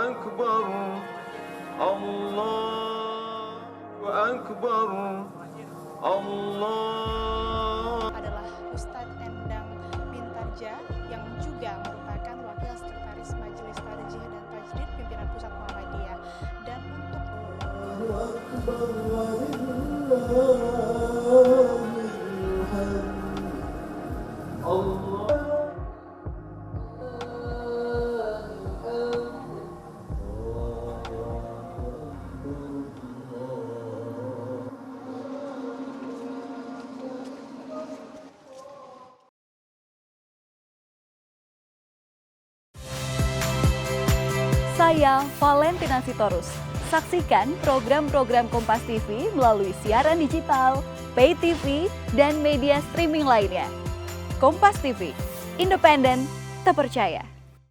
Akbar, Allahu Akbar, Allah. Adalah Ustadz Endang Bintarja yang juga merupakan Wakil Sekretaris Majelis Tarjih dan Tajdid Pimpinan Pusat Muhammadiyah. Dan Saya Valentina Sitorus. Saksikan program-program Kompas TV melalui siaran digital, pay TV, dan media streaming lainnya. Kompas TV, independen, terpercaya.